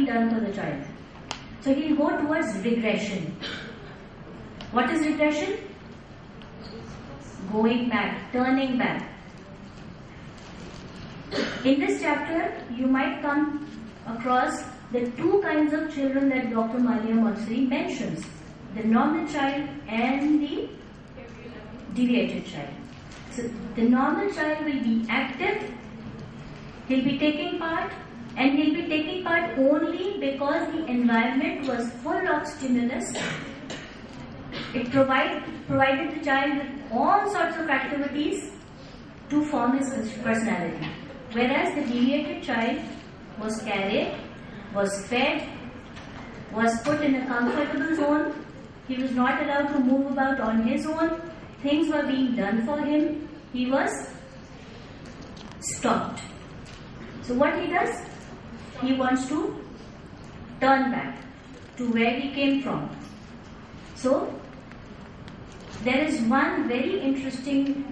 done for the child. So he'll go towards regression. What is regression? Going back, turning back. In this chapter, you might come across the two kinds of children that Dr. Malia Matsuri mentions. The normal child and the deviated child. So the normal child will be active, he'll be taking part, and he'll be taking part only because the environment was full of stimulus. It provided the child with all sorts of activities to form his personality. Whereas the deviated child was carried, was fed, was put in a comfortable zone. He was not allowed to move about on his own. Things were being done for him. He was stopped. So what he does? He wants to turn back to where he came from. So there is one very interesting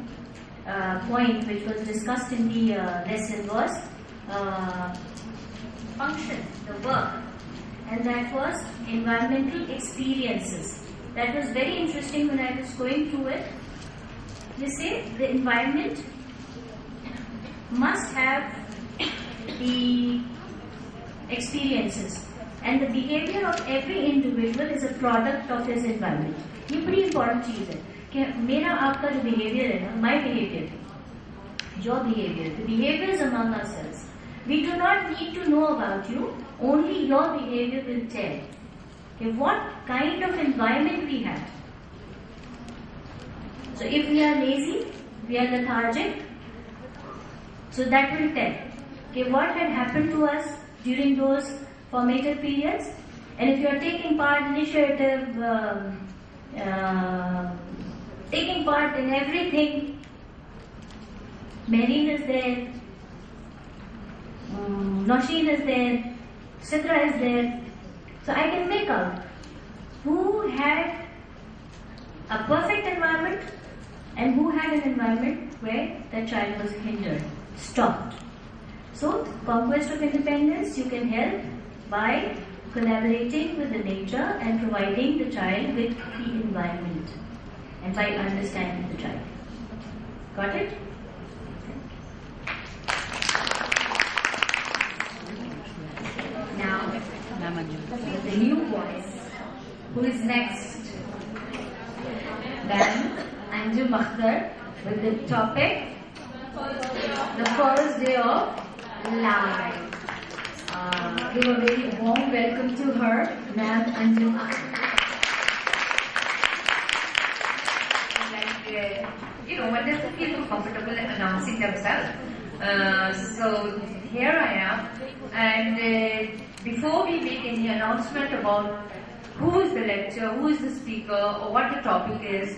point which was discussed in the lesson was function, the work, and that was environmental experiences. That was very interesting when I was going through it. They say the environment must have the experiences, and the behavior of every individual is a product of his environment. ये बड़ी important चीज है कि मेरा आपका जो behavior है ना, my behavior, your behavior, the behaviors among ourselves. We do not need to know about you. Only your behavior will tell okay, what kind of environment we have. So if we are lazy, we are lethargic, so that will tell okay, what had happened to us during those formative periods. And if you are taking part, initiative, taking part in everything, Mehreen is there, Nausheen is there, Sidra is there. So I can make out who had a perfect environment and who had an environment where the child was hindered, stopped. So, conquest of independence, you can help by collaborating with the nature and providing the child with the environment and by understanding the child. Got it? Now, the new voice. Who is next? Then, Anju Makhtar with the topic, the first day of life. Give a very warm welcome to her, Ma'am Anju Makhtar. One doesn't feel comfortable announcing themselves. So here I am, and before we make any announcement about who is the lecturer, who is the speaker, or what the topic is,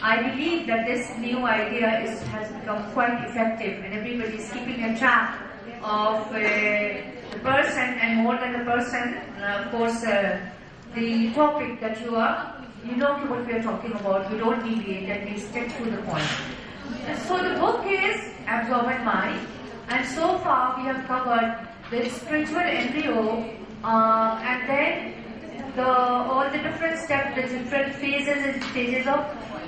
I believe that this new idea has become quite effective, and everybody is keeping a track of the person, and more than the person, of course, the topic that you know what we are talking about. We don't deviate and we stick to the point. So the book is Absorbent Mind, and so far we have covered the spiritual embryo, and then all the different steps, the different phases and stages of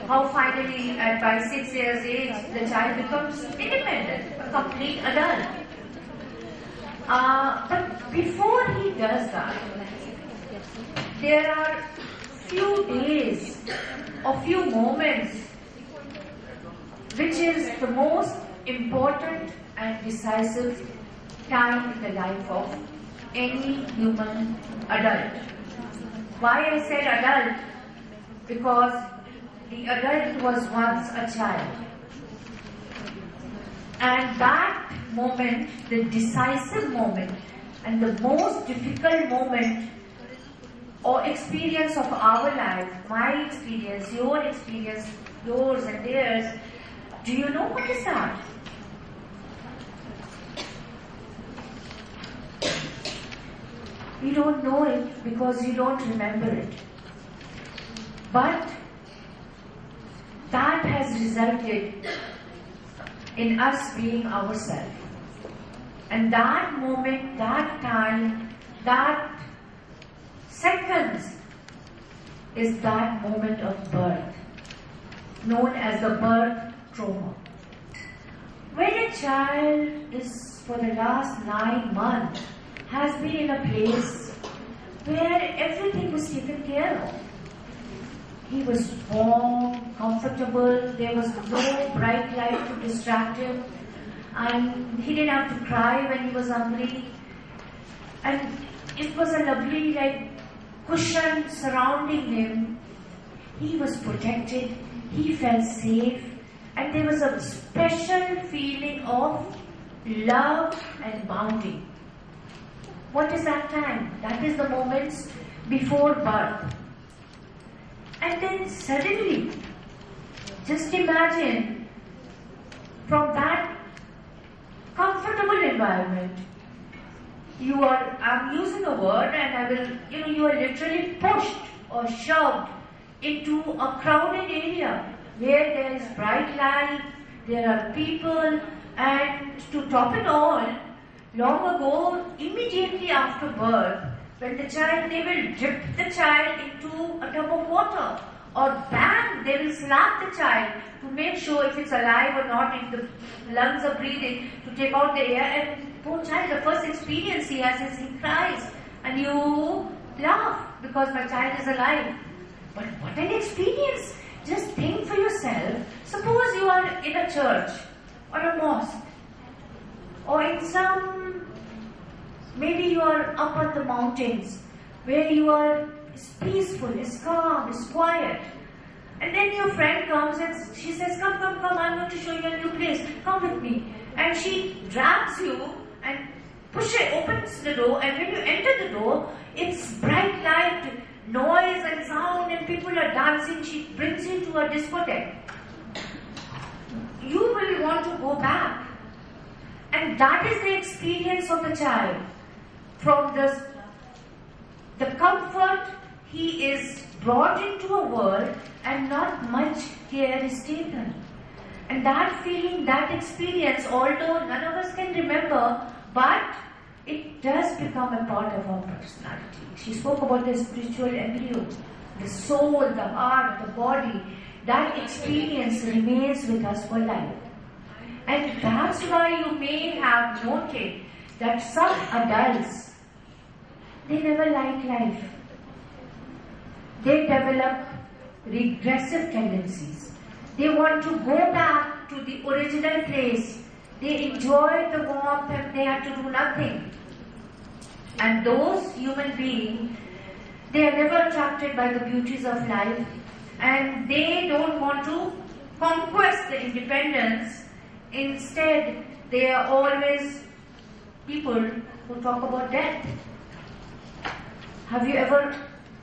how finally by 6 years age the child becomes independent, a complete adult. But before he does that, there are few days or few moments which is the most important and decisive time in the life of any human adult. Why I said adult? Because the adult was once a child. And that moment, the decisive moment, and the most difficult moment or experience of our life, my experience, yours and theirs, do you know what is that? You don't know it because you don't remember it. But that has resulted in us being ourselves. And that moment, that time that seconds is that moment of birth, known as the birth trauma. When a child is for the last 9 months has been in a place where everything was taken care of. He was warm, comfortable, there was no bright light to distract him, and he didn't have to cry when he was hungry. And it was a lovely cushion surrounding him. He was protected, he felt safe, and there was a special feeling of love and bounding. What is that time? That is the moments before birth. And then suddenly, just imagine, from that comfortable environment, I'm using a word and you are literally pushed or shoved into a crowded area where there is bright light, there are people, and to top it all, long ago, immediately after birth, when the child, they will dip the child into a tub of water, or bang, they will slap the child to make sure if it's alive or not, if the lungs are breathing, to take out the air. And poor child, the first experience he has is he cries, and you laugh because my child is alive. But what an experience! Just think for yourself. Suppose you are in a church or a mosque, or in maybe you are up on the mountains where it's peaceful, it's calm, it's quiet. And then your friend comes and she says, come, I'm going to show you a new place. Come with me. And she drags you and opens the door, and when you enter the door, it's bright light, noise and sound, and people are dancing. She brings you to a discotheque. You will want to go back. And that is the experience of the child. From the comfort, he is brought into a world and not much care is taken. And that feeling, that experience, although none of us can remember, but it does become a part of our personality. She spoke about the spiritual embryo, the soul, the heart, the body. That experience remains with us for life. And that's why you may have noted that some adults, they never like life. They develop regressive tendencies. They want to go back to the original place. They enjoy the warmth and they have to do nothing. And those human beings, they are never attracted by the beauties of life, and they don't want to conquest the independence. Instead, they are always people who talk about death. Have you ever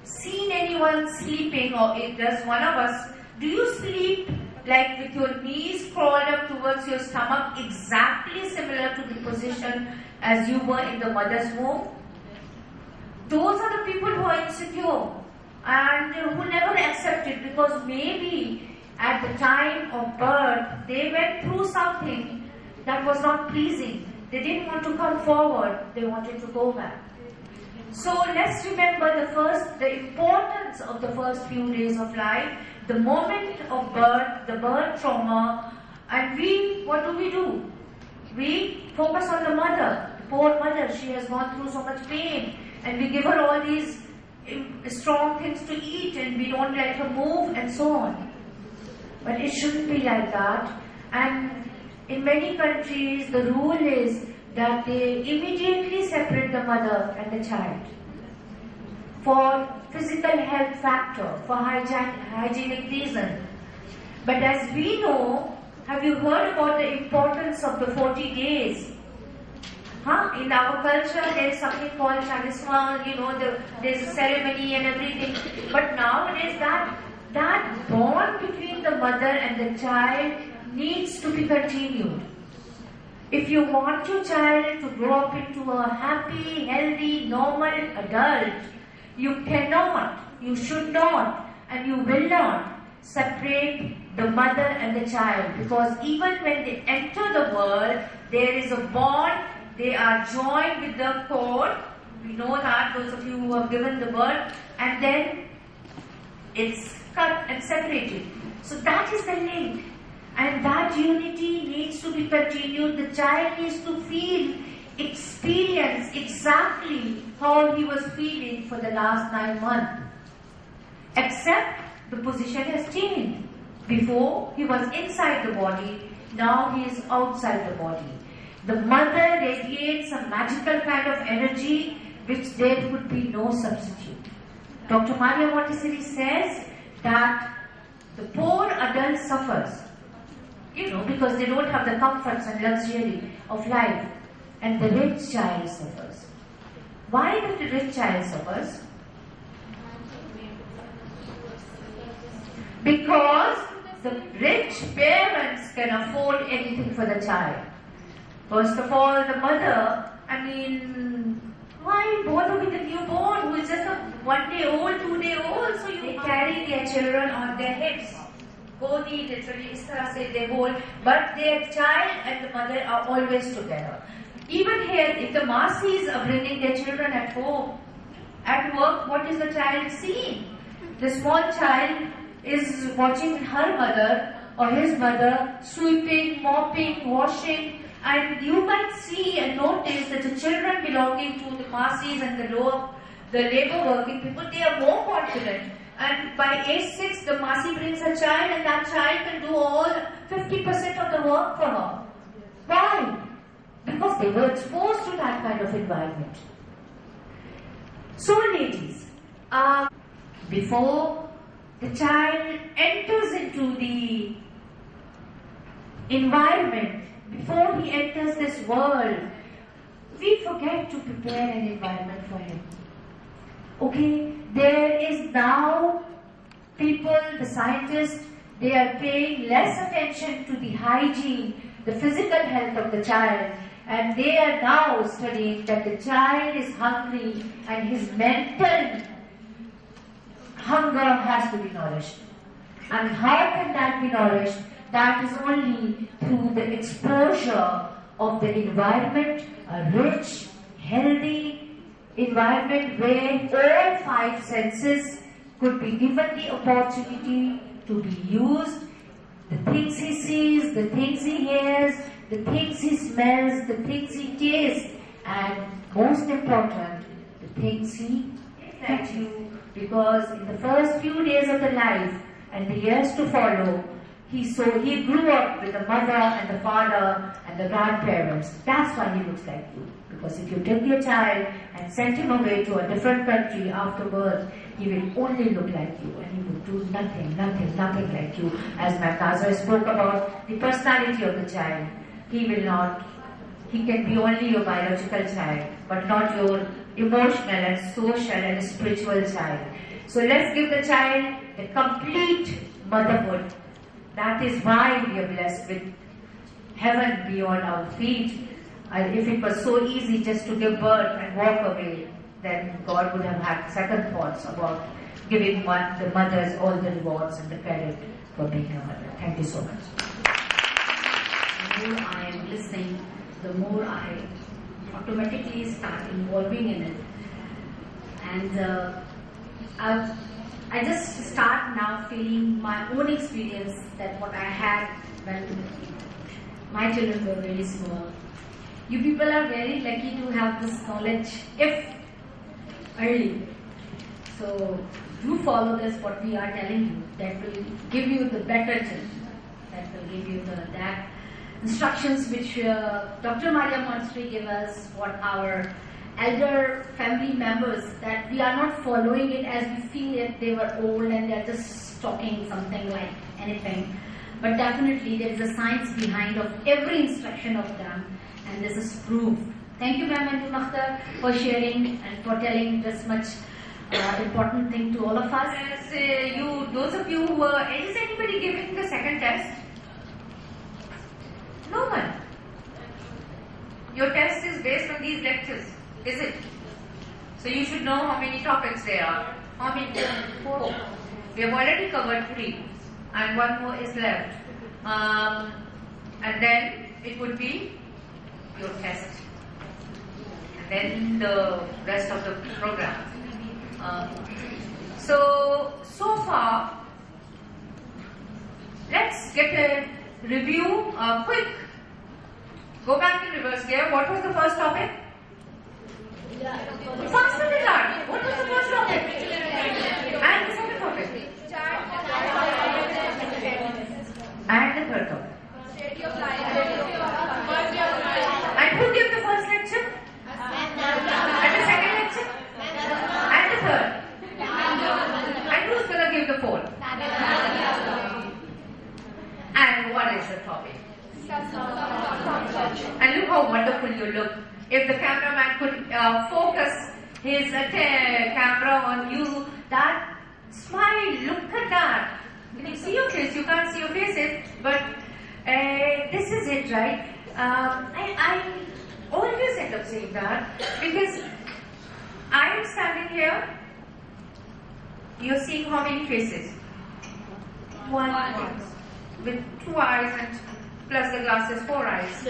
seen anyone sleeping, or does one of us, do you sleep like with your knees crawled up towards your stomach, exactly similar to the position as you were in the mother's womb? Those are the people who are insecure and who never accept it, because maybe at the time of birth they went through something that was not pleasing. They didn't want to come forward, they wanted to go back. So let's remember the importance of the first few days of life, the moment of birth, the birth trauma, and what do? We focus on the mother, the poor mother. She has gone through so much pain, and we give her all these strong things to eat, and we don't let her move, and so on. But it shouldn't be like that. And in many countries, the rule is that they immediately separate the mother and the child for physical health factor, for hygienic reason. But as we know, have you heard about the importance of the 40 days? In our culture, there is something called Chalisma, there's a ceremony and everything. But nowadays, that bond between the mother and the child needs to be continued. If you want your child to grow up into a happy, healthy, normal adult, you cannot, you should not, and you will not separate the mother and the child, because even when they enter the world, there is a bond. They are joined with the cord We know that, those of you who have given the birth, and then it's cut and separated. So that is the link. And that unity needs to be continued. The child needs to feel, experience exactly how he was feeling for the last 9 months. Except the position has changed. Before he was inside the body, now he is outside the body. The mother radiates a magical kind of energy which there could be no substitute. Dr. Maria Montessori says that the poor adult suffers, because they don't have the comforts and luxury of life, and the rich child suffers. Why does the rich child suffers? Because the rich parents can afford anything for the child. First of all, the mother, why bother with the newborn who is just a 1 day old, 2 day old? So they carry their children on their hips. Godi, literally, is tarah se they hold, but their child and the mother are always together. Even here, if the Masis are bringing their children at home, at work, what is the child seeing? The small child is watching her mother or his mother sweeping, mopping, washing, and you might see and notice that the children belonging to the Masis and the labor working people, they are more confident. And by age 6, the Masi brings a child and that child can do all 50% of the work for her. Why? Because they were exposed to that kind of environment. So ladies, before the child enters into the environment, before he enters this world, we forget to prepare an environment for him. Okay, there is now people, the scientists, they are paying less attention to the hygiene, the physical health of the child, and they are now studying that the child is hungry and his mental hunger has to be nourished. And how can that be nourished? That is only through the exposure of the environment, a rich, healthy environment where all 5 senses could be given the opportunity to be used. The things he sees, the things he hears, the things he smells, the things he tastes, and most important, the things he touches. Because in the first few days of the life and the years to follow, he grew up with the mother and the father and the grandparents. That's why he looks like you. Because if you take your child and send him away to a different country afterwards, he will only look like you and he will do nothing like you. As Ma'am Nazar spoke about the personality of the child, he can be only your biological child, but not your emotional and social and spiritual child. So let's give the child a complete motherhood. That is why we are blessed with heaven beyond our feet. If it was so easy just to give birth and walk away, then God would have had second thoughts about giving the mothers all the rewards and the credit for being a mother. Thank you so much. The more I am listening, the more I automatically start involving in it. And I just start now feeling my own experience, that what I had when my children were really small. You people are very lucky to have this knowledge, if early. So do follow this, what we are telling you. That will give you the better children. That will give you that instructions which Dr. Maria Montessori gave us, what our elder family members, that we are not following it as we feel that they were old and they are just talking something like anything. But definitely there is a science behind of every instruction of them, and this is proved. Thank you, Ma'am and Makhtar, for sharing and for telling this much important thing to all of us. Those of you who are, is anybody giving the second test? No one. Your test is based on these lectures, is it? So you should know how many topics there are. How many? 4. We have already covered 3 and 1 more is left. And then it would be your test. then the rest of the program. So far, let's get a review, quick. Go back in reverse gear. What was the first topic? Faster retard. What was the first topic? And the second topic? And the third topic? And who gave the first lecture? And the second lecture? And the third? And who's going to give the fourth? And what is the topic? And look how wonderful you look. If the cameraman could focus his camera on you, that smile, look at that. Can you see your face? You can't see your faces, but this is it, right? I always end up saying that because I am standing here. You're seeing how many faces? One with 2 eyes and plus the glasses, 4 eyes.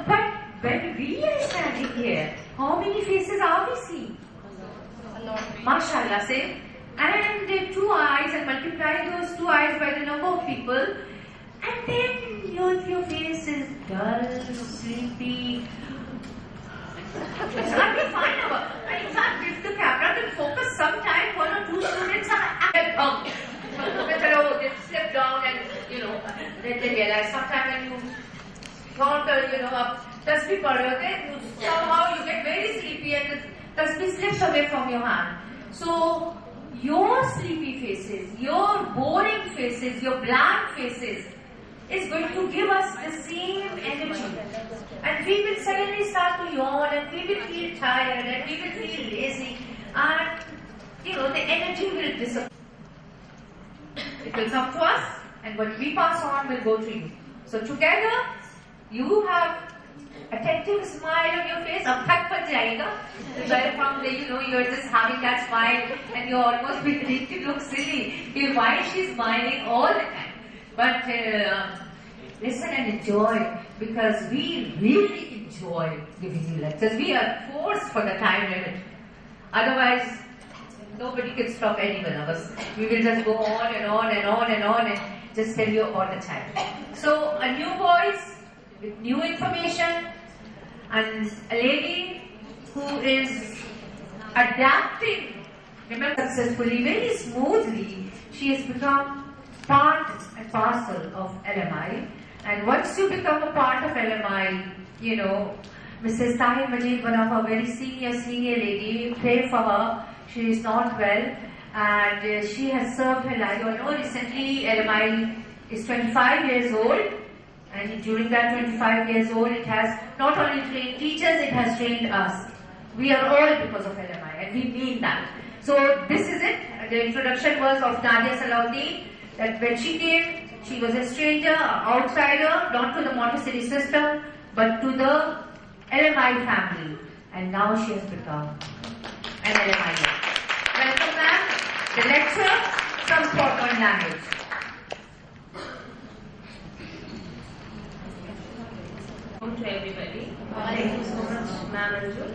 But when we are standing here, how many faces are we seeing? Mashallah, say. And 2 eyes, and multiply those 2 eyes by the number of people, and then your face is dull, sleepy. It's not be fine. In fact, if the camera can focus sometime, 1 or 2 students are down. They slip down and, then they realize sometime when you count, tasbih pad rahe hote, somehow you get very sleepy and the tasbih slips away from your hand. So, your sleepy faces, your boring faces, your blank faces is going to give us the same energy. And we will suddenly start to yawn and we will feel tired and we will feel lazy and the energy will disappear. It will come to us and what we pass on will go to you. So together, you have attentive smile on your face. Ab thak pat jayega. Where from you're just having that smile and you're almost beginning to look silly. Why she's smiling all the time? But listen and enjoy, because we really enjoy giving you lectures. We are forced for the time limit. Otherwise, nobody can stop any one of us. We will just go on and on and on and on and just tell you all the time. So, a new voice with new information and a lady who is adapting, remember, successfully, very smoothly. She has become part and parcel of LMI. And once you become a part of LMI, Mrs. Tahir Majid, one of our very senior lady, pray for her. She is not well and she has served her life. Recently LMI is 25 years old, and during that 25 years old, it has not only trained teachers, it has trained us. We are all because of LMI, and we mean that. So this is it. The introduction was of Nadia Salahuddin, that when she came, she was a stranger, an outsider, not to the Montessori system, but to the LMI family. And now she has become an LMI. Welcome, ma'am. The lecture, some thought on language. To everybody. Thank you so much, Ma'am Anju.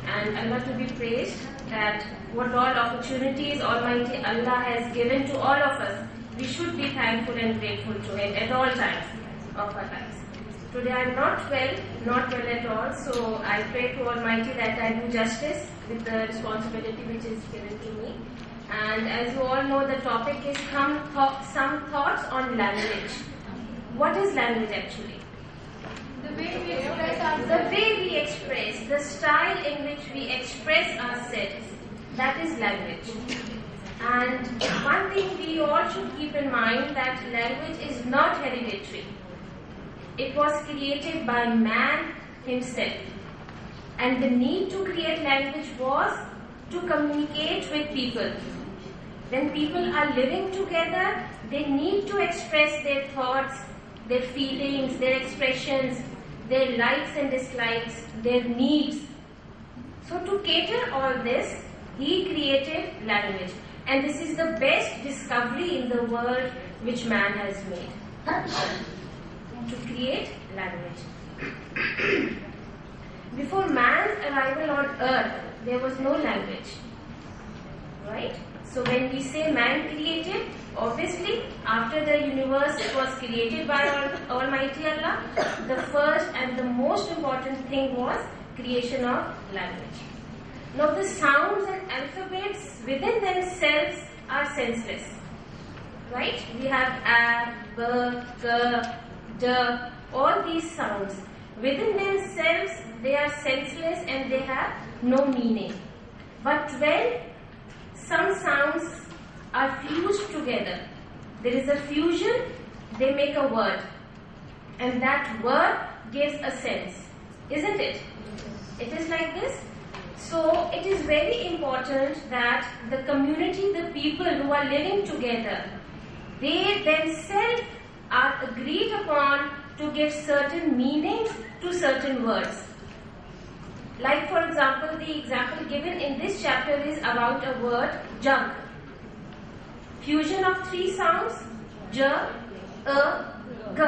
And Allah to be praised that what all opportunities Almighty Allah has given to all of us, we should be thankful and grateful to Him at all times of our lives. Today I am not well at all, so I pray to Almighty that I do justice with the responsibility which is given to me. And as you all know, the topic is some thoughts on language. What is language actually? The way we express, the style in which we express ourselves, that is language. And one thing we all should keep in mind, that language is not hereditary. It was created by man himself. And the need to create language was to communicate with people. When people are living together, they need to express their thoughts, their feelings, their expressions, their likes and dislikes, their needs. So to cater all this, he created language. And this is the best discovery in the world which man has made. To create language. before man's arrival on earth, there was no language. Right? So when we say man created, obviously after the universe was created by Almighty Allah, the first and the most important thing was creation of language. Now the sounds and alphabets within themselves are senseless. Right? We have a, b, k, d, all these sounds. Within themselves they are senseless and they have no meaning. But when some sounds are fused together, there is a fusion, they make a word. And that word gives a sense. Isn't it? It is like this. So it is very important that the community, the people who are living together, they themselves are agreed upon to give certain meanings to certain words. Like for example, the example given in this chapter is about a word jug. Fusion of three sounds, j, a, g.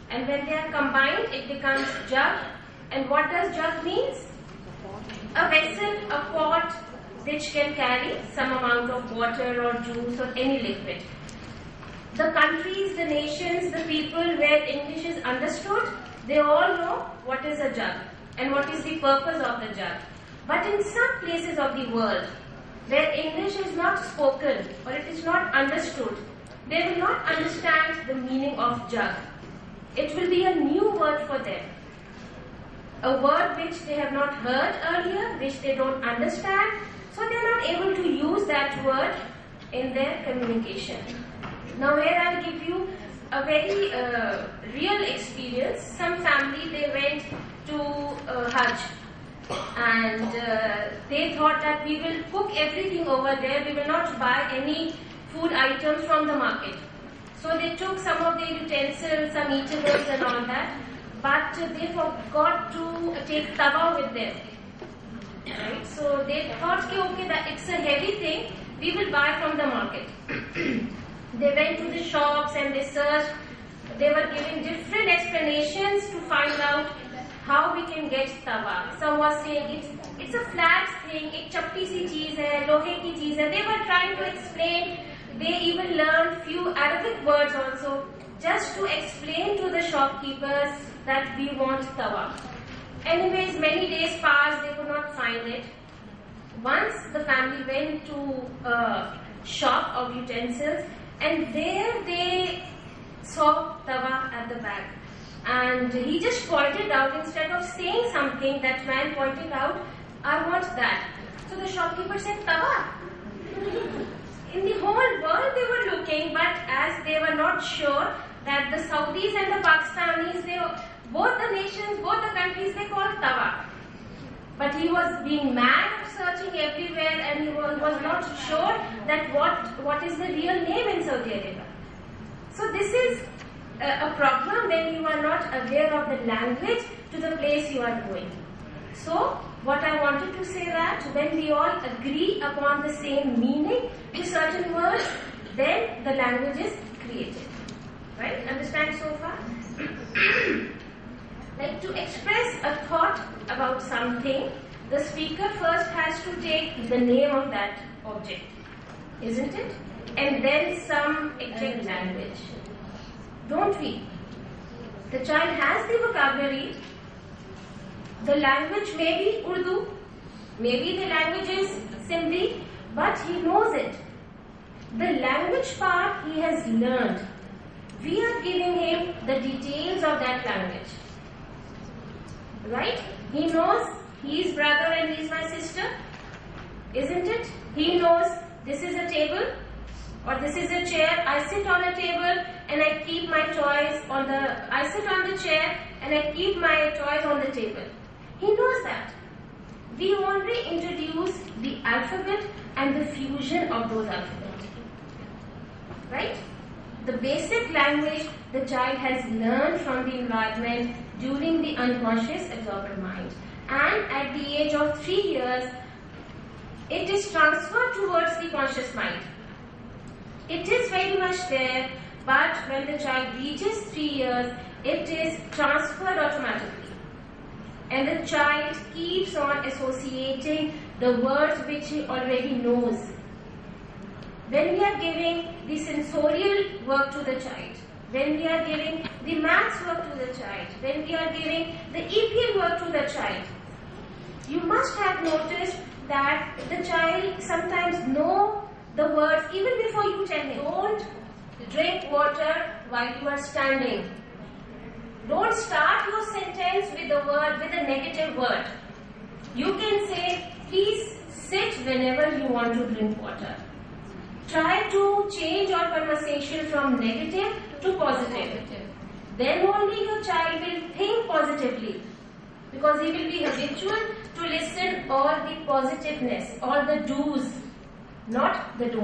And when they are combined, it becomes jug. And what does jug means? A vessel, a pot which can carry some amount of water or juice or any liquid. The countries, the nations, the people where English is understood, they all know what is a jug and what is the purpose of the jug. But in some places of the world where English is not spoken or it is not understood, they will not understand the meaning of jug. It will be a new word for them. A word which they have not heard earlier, which they don't understand, so they are not able to use that word in their communication. Now here I will give you a very real experience. Some family, they went to Hajj and they thought that we will cook everything over there, we will not buy any food items from the market. So they took some of the utensils, some eatables and all that, but they forgot to take tawa with them. Right? So they thought, okay, that it's a heavy thing, we will buy from the market. They went to the shops and they searched. They were giving different explanations to find out how we can get tawa. Some were saying it's a flat thing, एक चपटी सी चीज है, लोहे की चीज है. They were trying to explain. They even learned few Arabic words also, just to explain to the shopkeepers that we want tawa. Anyways, many days passed, they could not find it. Once the family went to a shop of utensils, and there they saw tawa at the back. And he just pointed out, instead of saying something, that man pointed out, I want that. So the shopkeeper said, tawa. In the whole world they were looking, but as they were not sure that the Saudis and the Pakistanis, both the nations, both the countries, they called tawa. But he was being mad, searching everywhere, and he was not sure that what is the real name in Saudi Arabia. So this is a problem when you are not aware of the language to the place you are going. So what I wanted to say that when we all agree upon the same meaning to certain words, then the language is created. Right? Understand so far? Like to express a thought about something, the speaker first has to take the name of that object, isn't it? And then some exact language. Don't we? The child has the vocabulary. The language may be Urdu, maybe the language is Sindhi, but he knows it. The language part he has learned. We are giving him the details of that language. Right? He knows he is brother and he is my sister, isn't it? He knows this is a table or this is a chair. I sit on a table and I keep my toys on the. I sit on the chair and I keep my toys on the table. He knows that. We only introduce the alphabet and the fusion of those alphabets. Right? The basic language the child has learned from the environment during the unconscious absorber mind. And at the age of 3 years, it is transferred towards the conscious mind. It is very much there, but when the child reaches 3 years, it is transferred automatically. and the child keeps on associating the words which he already knows. When we are giving the sensorial work to the child, when we are giving the maths work to the child, when we are giving the EPL work to the child, you must have noticed that the child sometimes know the words even before you tell him. Don't drink water while you are standing. Don't start your sentence with a negative word. You can say, please sit whenever you want to drink water. Try to change your conversation from negative to positive. Then only your child will think positively, because he will be habitual to listen all the positiveness, all the do's, not the don'ts.